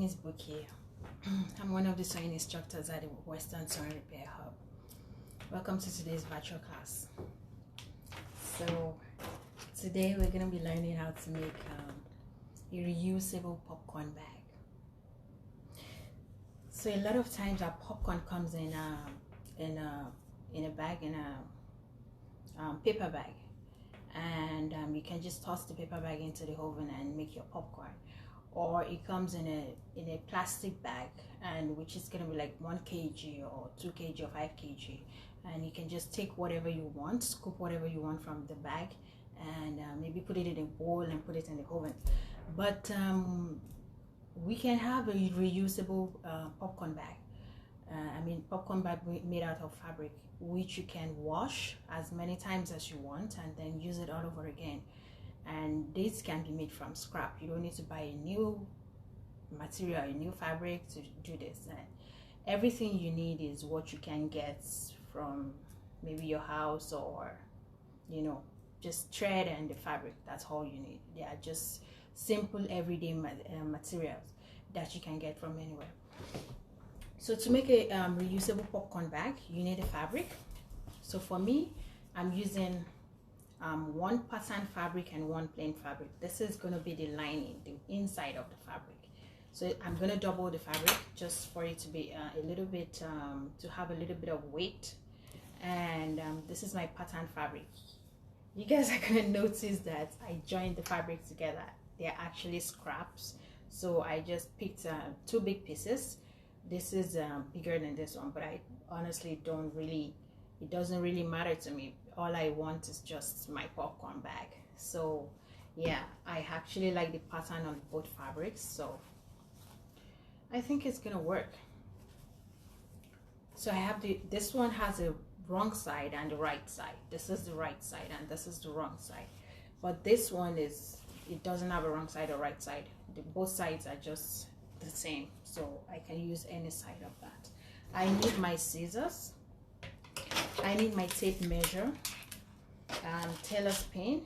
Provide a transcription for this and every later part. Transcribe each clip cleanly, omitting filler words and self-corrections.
is Buki. I'm one of the sewing instructors at the Western Sewing Repair Hub. Welcome to today's virtual class. So today we're going to be learning how to make a reusable popcorn bag. So a lot of times our popcorn comes in a bag, in a paper bag, and you can just toss the paper bag into the oven and make your popcorn. Or it comes in a plastic bag, and which is going to be like 1 kg or 2 kg or 5 kg, and you can just take whatever you want, scoop whatever you want from the bag, and maybe put it in a bowl and put it in the oven. But we can have a reusable popcorn bag. Popcorn bag made out of fabric, which you can wash as many times as you want and then use it all over again. And this can be made from scrap. You don't need to buy a new material, a new fabric to do this. And everything you need is what you can get from maybe your house, or just thread and the fabric. That's all you need. They are just simple everyday materials that you can get from anywhere. So to make a reusable popcorn bag, you need a fabric. So for me, I'm using 1 pattern fabric and 1 plain fabric. This is going to be the lining, the inside of the fabric. So I'm going to double the fabric just for it to be a little bit, to have a little bit of weight. And this is my pattern fabric. You guys are going to notice that I joined the fabric together. They're actually scraps. So I just picked 2 big pieces. This is bigger than this one, but I honestly it doesn't really matter to me. All I want is just my popcorn bag. So yeah, I actually like the pattern on both fabrics, so I think it's gonna work. So I have this one has a wrong side and the right side. This is the right side and this is the wrong side. But this one it doesn't have a wrong side or right side. Both sides are just the same, so I can use any side of that. I need my scissors. I need my tape measure, tailor's pin,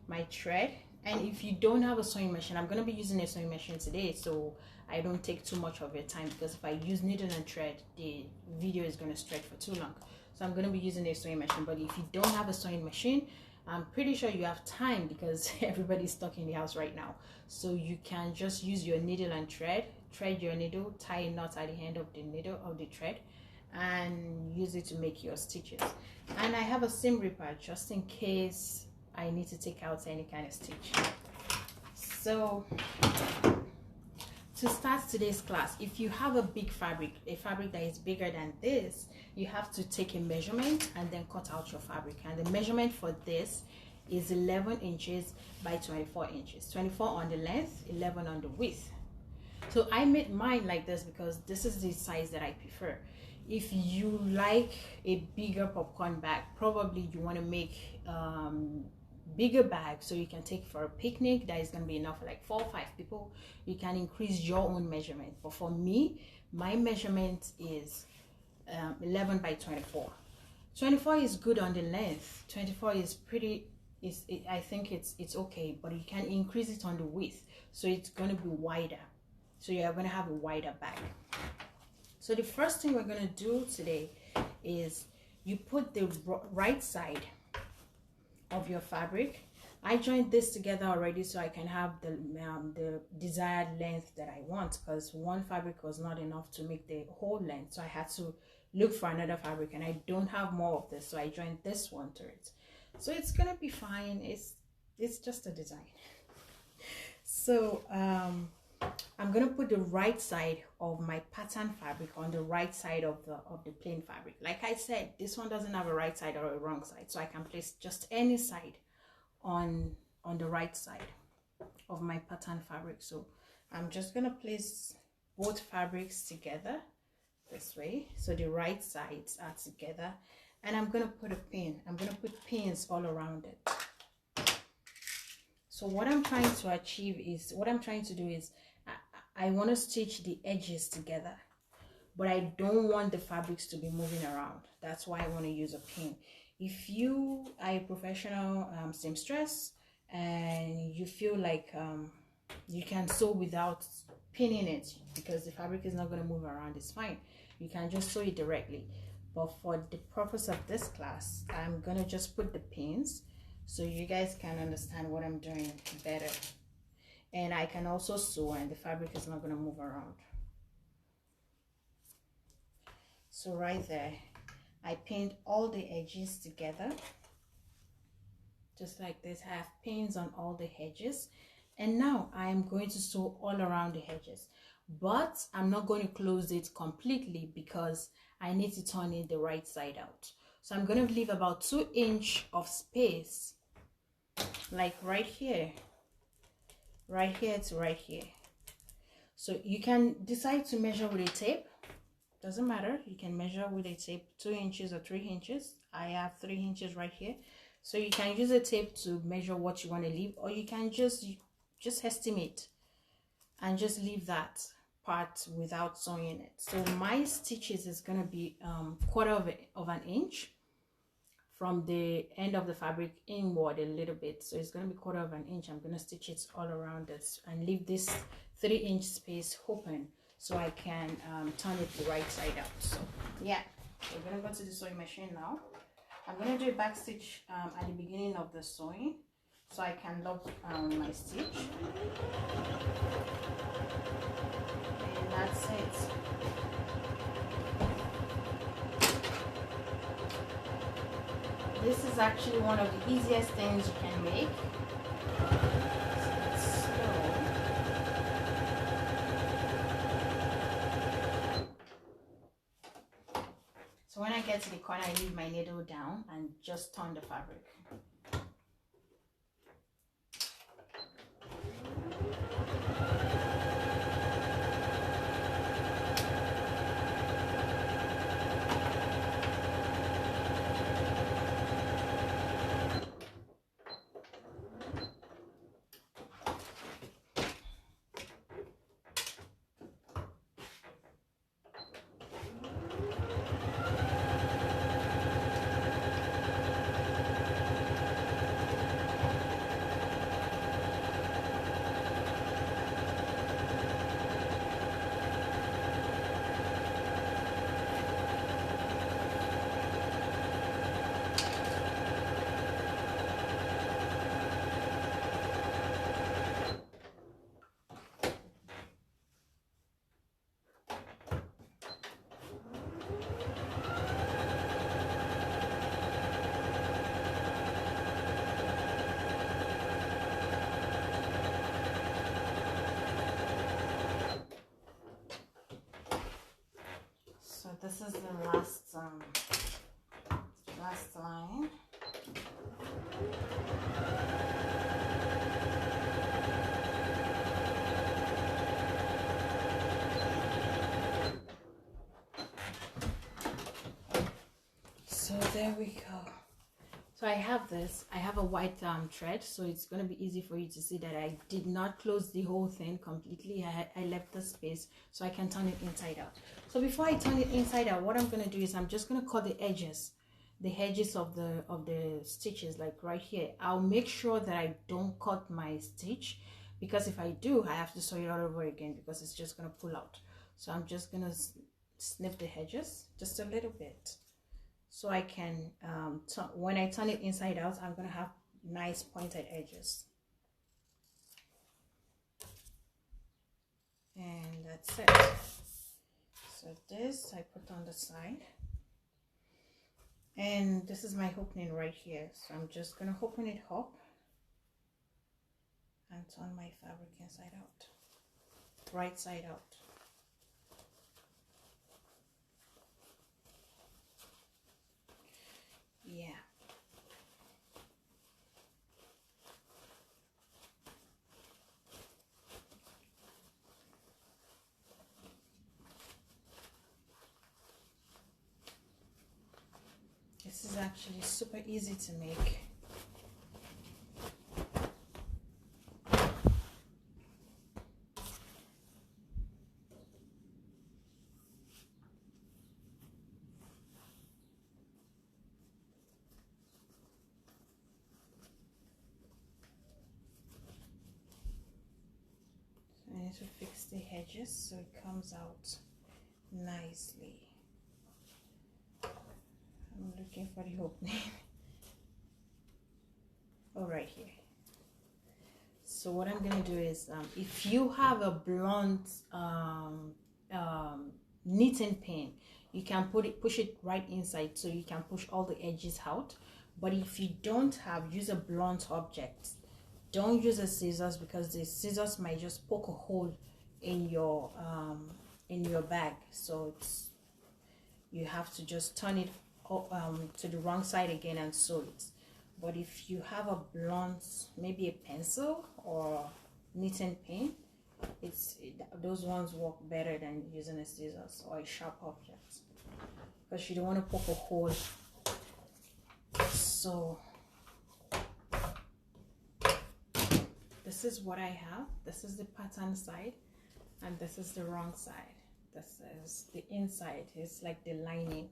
my thread, and if you don't have a sewing machine, I'm going to be using a sewing machine today, so I don't take too much of your time, because if I use needle and thread, the video is going to stretch for too long. So I'm going to be using a sewing machine. But if you don't have a sewing machine, I'm pretty sure you have time, because everybody's stuck in the house right now. So you can just use your needle and thread your needle, tie a knot at the end of the needle of the thread, and use it to make your stitches. And I have a seam ripper just in case I need to take out any kind of stitch. So to start today's class, if you have a big fabric, a fabric that is bigger than this, you have to take a measurement and then cut out your fabric. And the measurement for this is 11 inches by 24 inches, 24 on the length, 11 on the width. So I made mine like this because this is the size that I prefer. If you like a bigger popcorn bag, probably you want to make bigger bag so you can take for a picnic that is going to be enough for like 4 or 5 people. You can increase your own measurement, but for me, my measurement is 11 by 24. 24 is good on the length. 24 is pretty, I think it's okay, but you can increase it on the width, so it's going to be wider. So you're going to have a wider bag. So the first thing we're going to do today is you put the right side of your fabric. I joined this together already so I can have the desired length that I want, because one fabric was not enough to make the whole length. So I had to look for another fabric, and I don't have more of this, so I joined this one to it. So it's going to be fine. It's just a design. So I'm gonna put the right side of my pattern fabric on the right side of the plain fabric. Like I said, this one doesn't have a right side or a wrong side, so I can place just any side on the right side of my pattern fabric. So I'm just gonna place both fabrics together this way, so the right sides are together, and I'm gonna put a pin. I'm gonna put pins all around it. So what I'm trying to do is I want to stitch the edges together, but I don't want the fabrics to be moving around. That's why I want to use a pin. If you are a professional seamstress and you feel like you can sew without pinning it, because the fabric is not going to move around, it's fine. You can just sew it directly. But for the purpose of this class, I'm going to just put the pins so you guys can understand what I'm doing better. And I can also sew and the fabric is not going to move around. So right there, I pinned all the edges together. Just like this, I have pins on all the edges. And now I am going to sew all around the edges. But I'm not going to close it completely because I need to turn it the right side out. So I'm going to leave about 2 inches of space, like right here to right here. So you can decide to measure with a tape. Doesn't matter, you can measure with a tape 2 inches or 3 inches. I have 3 inches right here. So you can use a tape to measure what you want to leave, or you can just estimate and just leave that part without sewing it. So my stitches is going to be 1/4 of an inch from the end of the fabric inward a little bit. So it's going to be 1/4 of an inch. I'm going to stitch it all around this and leave this 3-inch space open so I can turn it the right side out. So yeah, we're going to go to the sewing machine now. I'm going to do a back stitch at the beginning of the sewing so I can lock my stitch. And that's it. This is actually one of the easiest things you can make. So when I get to the corner, I leave my needle down and just turn the fabric. So this is the last line. So there we go. So I have this. I have a white thread, so it's going to be easy for you to see that I did not close the whole thing completely. I left the space so I can turn it inside out. So before I turn it inside out, what I'm going to do is I'm just going to cut the edges of the stitches, like right here. I'll make sure that I don't cut my stitch, because if I do, I have to sew it all over again because it's just going to pull out. So I'm just going to snip the edges just a little bit. So I can, when I turn it inside out, I'm going to have nice pointed edges. And that's it. So this I put on the side. And this is my opening right here. So I'm just going to open it up and turn my fabric inside out. Right side out. Yeah. This is actually super easy to make. need to fix the edges so it comes out nicely. I'm looking for the opening. Oh, right here. So what I'm gonna do is, if you have a blunt knitting pin, you can push it right inside so you can push all the edges out. But if you don't have, use a blunt object. Don't use a scissors, because the scissors might just poke a hole in your bag. So you have to just turn it to the wrong side again and sew it. But if you have a blunt, maybe a pencil or knitting pin, those ones work better than using a scissors or a sharp object, because you don't want to poke a hole. So this is what I have. This is the pattern side, and this is the wrong side. This is the inside. It's like the lining.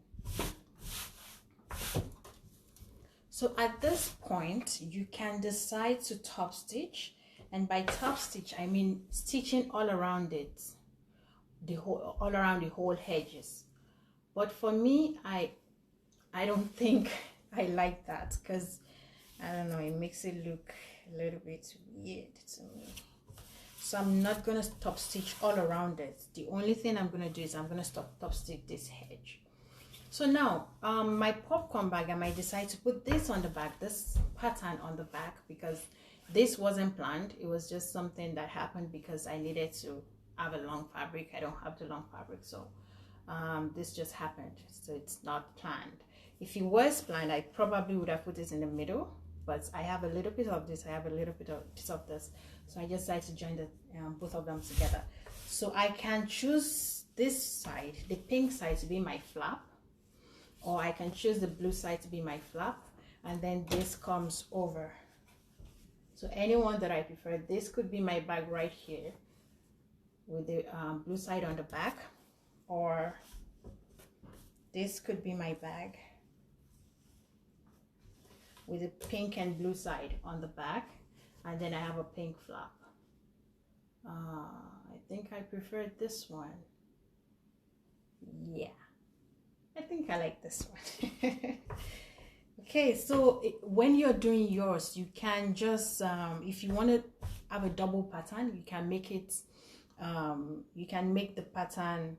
So at this point, you can decide to top stitch, and by top stitch I mean stitching all around it, all around the whole edges. But for me, I don't think I like that, because I don't know, it makes it look a little bit weird to me. So I'm not gonna top stitch all around it. The only thing I'm gonna do is I'm gonna top stitch this edge. So now my popcorn bag, I might decide to put this on the back, this pattern on the back, because this wasn't planned. It was just something that happened because I needed to have a long fabric. I don't have the long fabric, so this just happened. So it's not planned. If it was planned, I probably would have put this in the middle, but I have a little bit of this, I have a little bit of this, so I just decided to join the both of them together. So I can choose this side, the pink side, to be my flap, or I can choose the blue side to be my flap, and then this comes over. So anyone that I prefer. This could be my bag right here with the blue side on the back, or this could be my bag with the pink and blue side on the back, and then I have a pink flap. I think I prefer this one. Yeah, I think I like this one. Okay, so when you're doing yours, you can just if you want to have a double pattern, you can make it you can make the pattern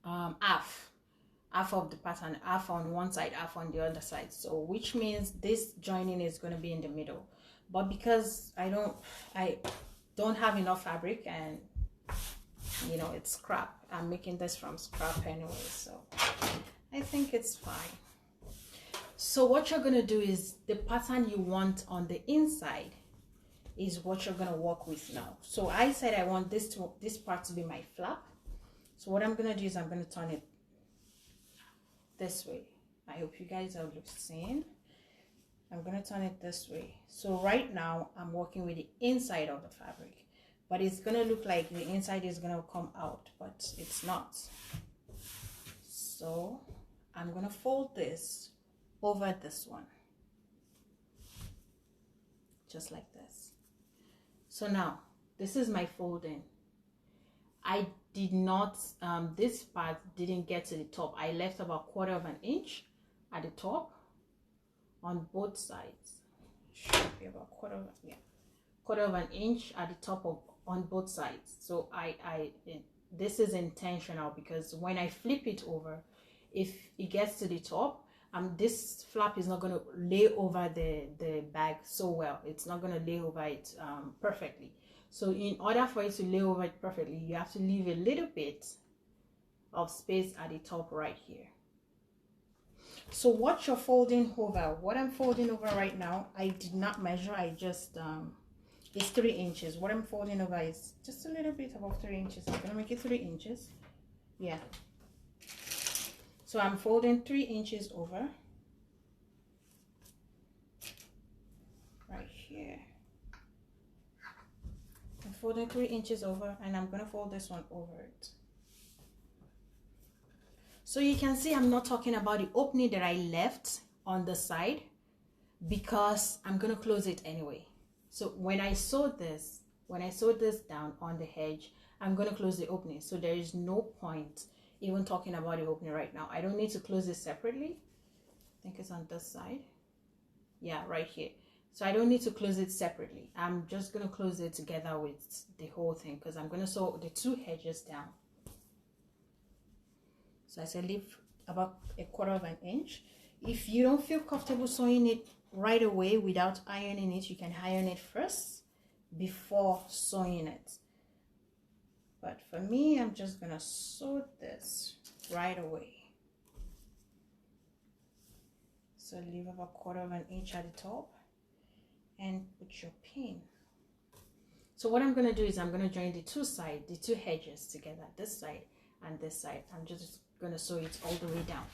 half of the pattern, half on one side, half on the other side. So which means this joining is going to be in the middle. But because I don't have enough fabric, and you know, it's scrap, I'm making this from scrap anyway, so I think it's fine. So what you're going to do is, the pattern you want on the inside is what you're going to work with now. So I said I want this part to be my flap. So what I'm going to do is I'm going to turn it this way. I hope you guys are seeing. I'm going to turn it this way. So right now I'm working with the inside of the fabric, but it's going to look like the inside is going to come out, but it's not. So I'm going to fold this over this one, just like this. So now this is my folding. I did not this part didn't get to the top. I left about 1/4 of an inch at the top on both sides. Should be about 1/4 of an inch at the top on both sides. So this is intentional, because when I flip it over, if it gets to the top, this flap is not going to lay over the bag so well. It's not going to lay over it perfectly. So in order for it to lay over it perfectly, you have to leave a little bit of space at the top right here. So what you're folding over, what I'm folding over right now, I did not measure. I just it's 3 inches. What I'm folding over is just a little bit above 3 inches. I'm gonna make it 3 inches. Yeah. So I'm folding 3 inches over right here. I'm folding 3 inches over, and I'm gonna fold this one over it. So you can see I'm not talking about the opening that I left on the side, because I'm gonna close it anyway. So when I sew this, when I sew this down on the edge, I'm going to close the opening. So there is no point even talking about the opening right now. I don't need to close it separately. I think it's on this side. Yeah, right here. So I don't need to close it separately. I'm just going to close it together with the whole thing because I'm going to sew the two edges down. So I said leave about 1/4 of an inch. If you don't feel comfortable sewing it right away without ironing it, you can iron it first before sewing it. But for me, I'm just gonna sew this right away. So leave about 1/4 of an inch at the top and put your pin. So what I'm gonna do is I'm gonna join the two edges together, this side and this side. I'm just gonna sew it all the way down.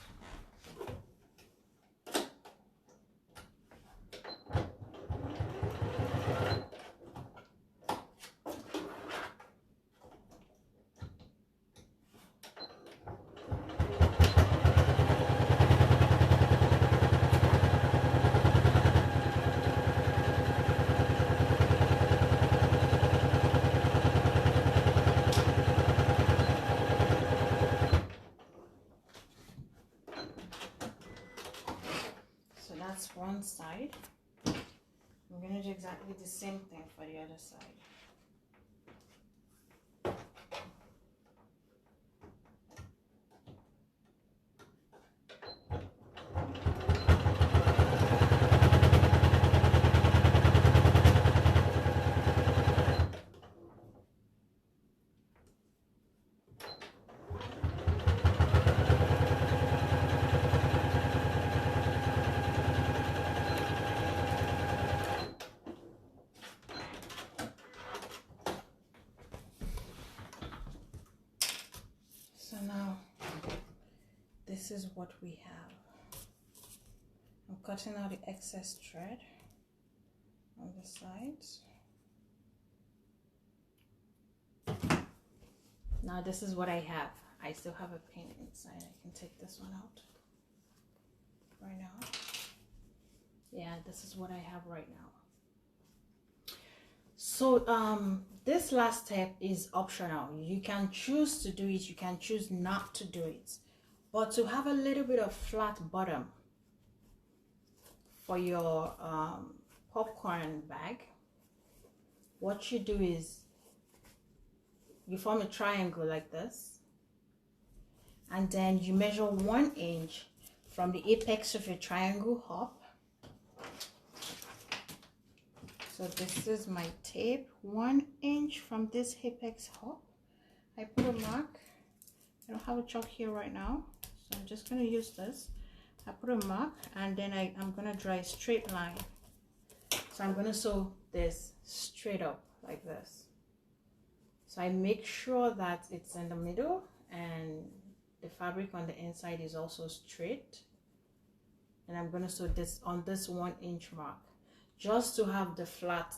That's one side. I'm going to do exactly the same thing for the other side. So now this is what we have. I'm cutting out the excess thread on the sides. Now this is what I have. I still have a pin inside. I can take this one out right now. Yeah, this is what I have right now. So this last step is optional. You can choose to do it, you can choose not to do it. But to have a little bit of flat bottom for your popcorn bag, what you do is you form a triangle like this, and then you measure 1 inch from the apex of your triangle up. So this is my tape, 1 inch from this apex up. I put a mark. I don't have a chalk here right now, so I'm just going to use this. I put a mark, and then I'm going to draw a straight line. So I'm going to sew this straight up like this. So I make sure that it's in the middle and the fabric on the inside is also straight. And I'm going to sew this on this 1 inch mark, just to have the flat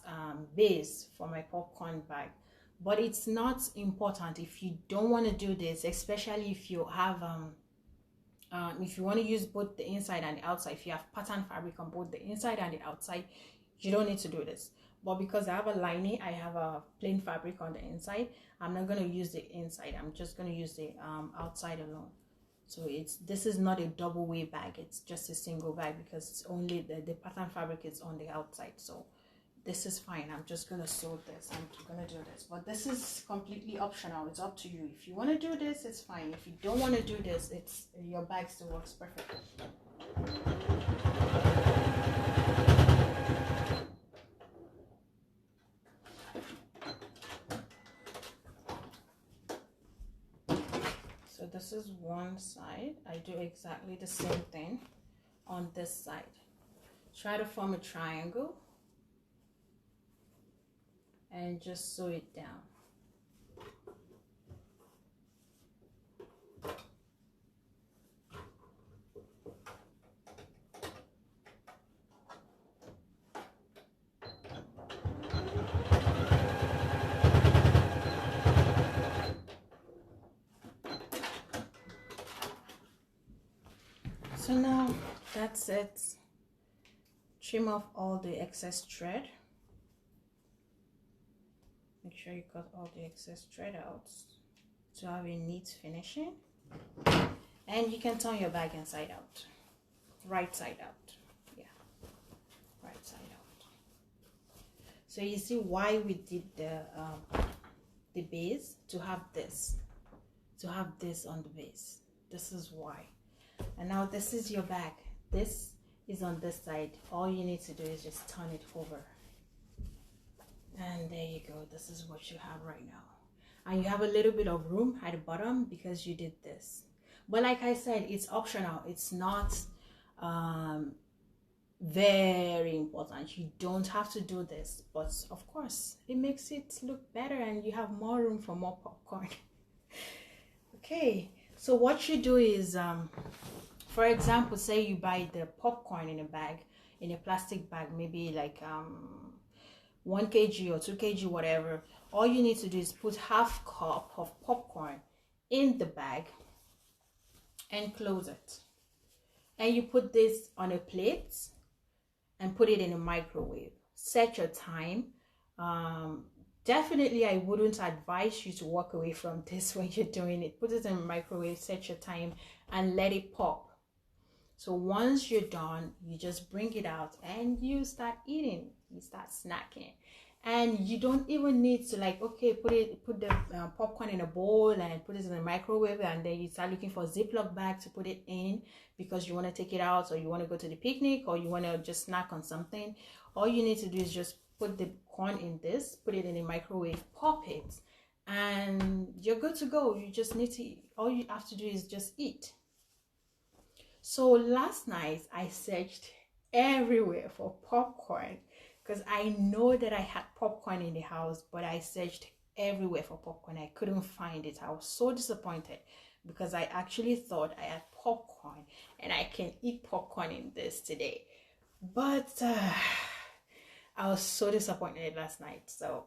base for my popcorn bag. But it's not important if you don't want to do this, especially if you have if you want to use both the inside and the outside. If you have pattern fabric on both the inside and the outside, you don't need to do this. But because I have a lining, I have a plain fabric on the inside, I'm not going to use the inside. I'm just going to use the outside alone. So this is not a double way bag, it's just a single bag because it's only the pattern fabric is on the outside. So this is fine. I'm just gonna sew this. I'm gonna do this, but this is completely optional. It's up to you. If you want to do this, it's fine. If you don't want to do this, your bag still works perfectly. So this is one side. I do exactly the same thing on this side. Try to form a triangle and just sew it down. So now that's it. Trim off all the excess thread. sure you cut all the excess thread out to have a neat finishing. And you can turn your bag inside out, right side out. Yeah, right side out. So you see why we did the base, to have this on the base. This is why. And now this is your bag. This is on this side. All you need to do is just turn it over. And there you go. This is what you have right now. And you have a little bit of room at the bottom because you did this. But like I said, it's optional. It's not very important. You don't have to do this. But of course, it makes it look better and you have more room for more popcorn. Okay, so what you do is, for example, say you buy the popcorn in a bag, in a plastic bag, maybe like 1 kg or 2 kg, whatever. All you need to do is put half cup of popcorn in the bag and close it. And you put this on a plate and put it in a microwave. Set your time. Definitely, I wouldn't advise you to walk away from this when you're doing it. Put it in the microwave, set your time, and let it pop. So once you're done, you just bring it out and you start eating. You start snacking. And you don't even need to like, okay, put the popcorn in a bowl and put it in the microwave, and then you start looking for a Ziploc bag to put it in because you want to take it out, or you want to go to the picnic, or you want to just snack on something. All you need to do is just put the corn in this, put it in the microwave, pop it, and you're good to go. You just need to, all you have to do is just eat. So last night I searched everywhere for popcorn because I know that I had popcorn in the house, but I searched everywhere for popcorn. I couldn't find it. I was so disappointed because I actually thought I had popcorn and I can eat popcorn in this today. But I was so disappointed last night. So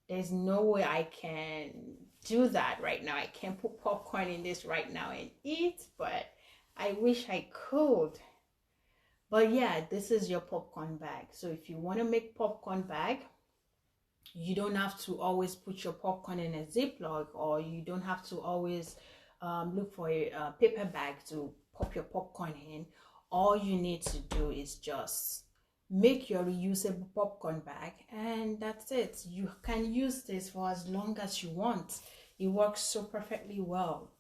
there's no way I can do that right now. I can't put popcorn in this right now and eat, but I wish I could. But yeah, this is your popcorn bag. So if you want to make popcorn bag, you don't have to always put your popcorn in a Ziploc, or you don't have to always look for a paper bag to pop your popcorn in. All you need to do is just make your reusable popcorn bag, and that's it. You can use this for as long as you want. It works so perfectly well.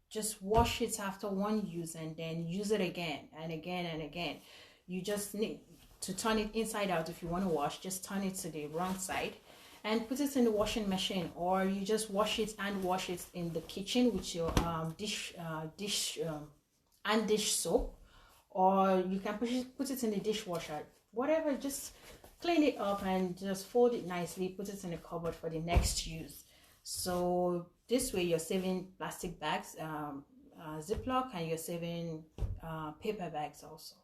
Just wash it after one use and then use it again and again and again. You just need to turn it inside out. If you want to wash, just turn it to the wrong side and put it in the washing machine, or you just wash it in the kitchen with your dish soap, or you can put it in the dishwasher. Whatever, just clean it up and just fold it nicely, put it in the cupboard for the next use. So this way you're saving plastic bags, Ziploc, and you're saving paper bags also.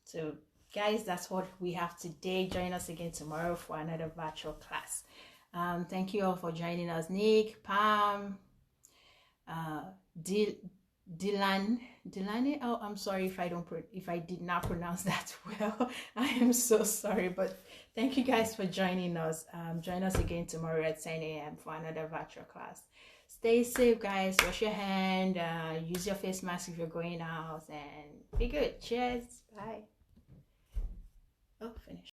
So guys, that's what we have today. Join us again tomorrow for another virtual class. Thank you all for joining us. Nick, Pam, Delaney. Oh, I'm sorry if I did not pronounce that well. I am so sorry, but thank you guys for joining us. Join us again tomorrow at 10 a.m. for another virtual class. Stay safe, guys. Wash your hand. Use your face mask if you're going out, and be good. Cheers. Bye. Oh, finish.